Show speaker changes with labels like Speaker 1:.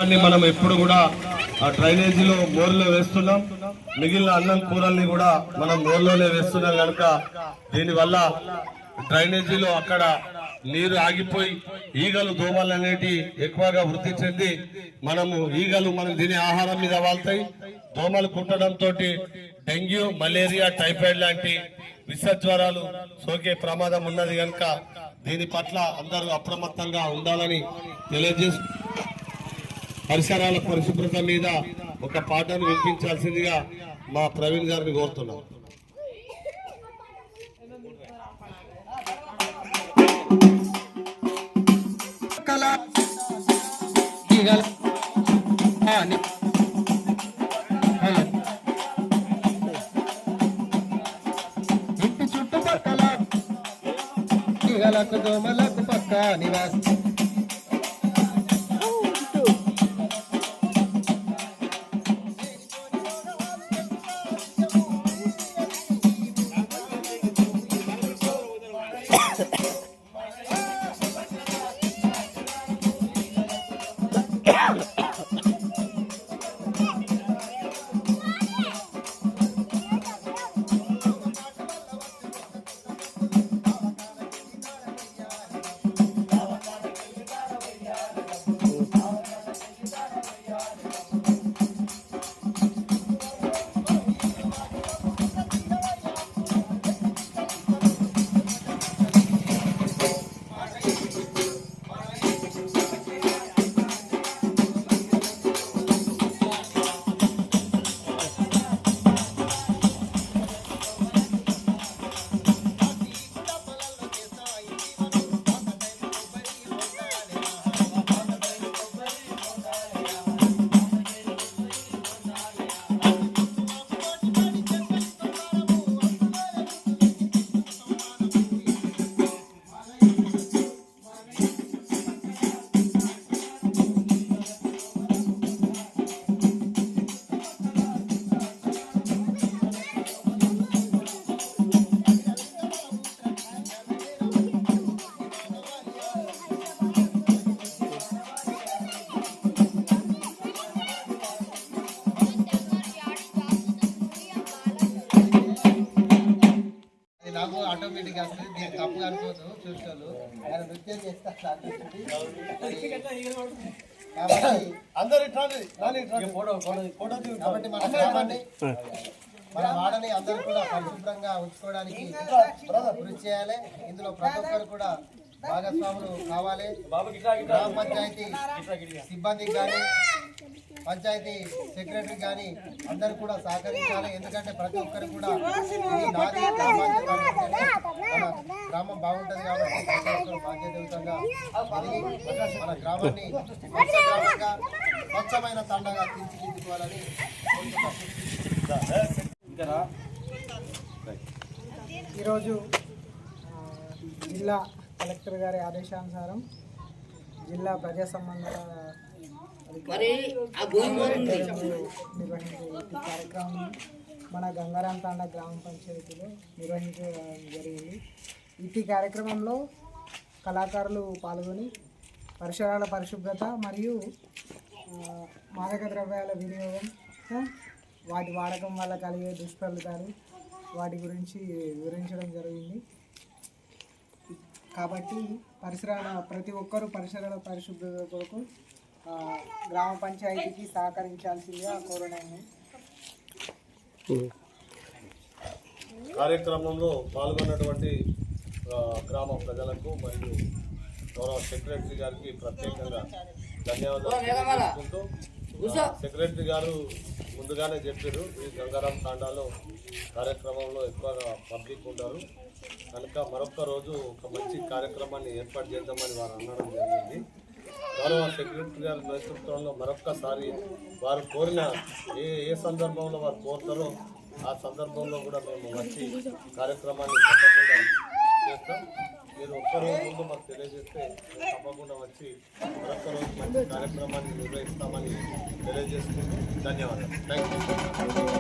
Speaker 1: మనం ఎప్పుడు కూడా ఆ డ్రైనేజీలో బోర్లో వేస్తున్నాం. మిగిలిన అన్నం కూరల్ని కూడా మనం బోర్లోనే వేస్తున్నాం కనుక దీనివల్ల డ్రైనేజీలో అక్కడ నీరు ఆగిపోయి ఈగలు దోమలు అనేటి ఎక్కువగా వృద్ధి చెంది ఈగలు మనం తినే ఆహారం మీద వాళ్తాయి. దోమలు కుట్టడంతో డెంగ్యూ, మలేరియా, టైఫాయిడ్ లాంటి విష జ్వరాలు సోకే ప్రమాదం ఉన్నది కనుక దీని పట్ల అందరూ అప్రమత్తంగా ఉండాలని తెలియజేస్తూ పరిసరాల పరిశుభ్రత మీద ఒక పాటను వినిపించాల్సిందిగా మా ప్రవీణ్ గారిని కోరుతున్నాం.
Speaker 2: ఇంటి చుట్టుపక్కల ఈగలకు దోమలకు పక్క నివాసం నాకు ఆటోమేటిక్ వస్తుంది. దీనికి తప్పు అనుకోదు చూసేవాళ్ళు. ఆయన నృత్యం చేస్తారు కాబట్టి మన వాడని అందరూ కూడా పరిశుభ్రంగా ఉంచుకోవడానికి కృషి చేయాలి. ఇందులో ప్రతి ఒక్కరు కూడా భాగస్వాములు కావాలి. గ్రామ పంచాయతీ సిబ్బందికి కానీ పంచాయతీ సెక్రటరీ కానీ అందరూ కూడా సహకరించాలి. ఎందుకంటే ప్రతి ఒక్కరు కూడా గ్రామం బాగుంటుంది కాబట్టి ప్రతి ఒక్కరు బాధ్యతయుతంగా మన గ్రామాన్ని స్వచ్ఛమైన తండగా తీర్చిదిద్దుకోవాలని
Speaker 3: ఈరోజు జిల్లా కలెక్టర్ గారి ఆదేశానుసారం జిల్లా ప్రజా సంబంధాల నిర్వహించే ఈ కార్యక్రమం మన గంగారాం తాండా గ్రామ పంచాయతీలో నిర్వహించడం జరిగింది. ఈ కార్యక్రమంలో కళాకారులు పాల్గొని పరిసరాల పరిశుభ్రత మరియు మాదక ద్రవ్యాల వినియోగం, వాటి వాడకం వల్ల కలిగే దుష్ఫలితాలు వాటి గురించి వివరించడం జరిగింది. కాబట్టి ప్రతి ఒక్కరూ పరిసరాల పరిశుభ్రత కొరకు గ్రామ పంచాయతీకి సహకరించాల్సిందిగా కోరడాన్ని.
Speaker 1: కార్యక్రమంలో పాల్గొన్నటువంటి గ్రామ ప్రజలకు మరియు గౌరవ సెక్రటరీ గారికి ప్రత్యేకంగా ధన్యవాదాలు తెలుపుకుంటూ, సెక్రటరీ గారు ముందుగానే చెప్పారు ఈ గంగారాం తాండాలో కార్యక్రమంలో ఎక్కువగా పబ్లిక్ ఉంటారు కనుక మరొక రోజు ఒక మంచి కార్యక్రమాన్ని ఏర్పాటు చేద్దామని వారు అనడం జరిగింది. గౌరవ సెక్రటరీ గారి నేతృత్వంలో మరొక్కసారి వారు కోరిన ఏ సందర్భంలో వారు కోరుతారో ఆ సందర్భంలో కూడా మేము మంచి కార్యక్రమాన్ని తప్పకుండా చేస్తాం. మీరు ఒక్కరోజు ముందు మాకు తెలియజేస్తే తప్పకుండా వచ్చి మరొక రోజు మంచి కార్యక్రమాన్ని నిర్వహిస్తామని తెలియజేస్తున్నాం. ధన్యవాదాలు. Thank you.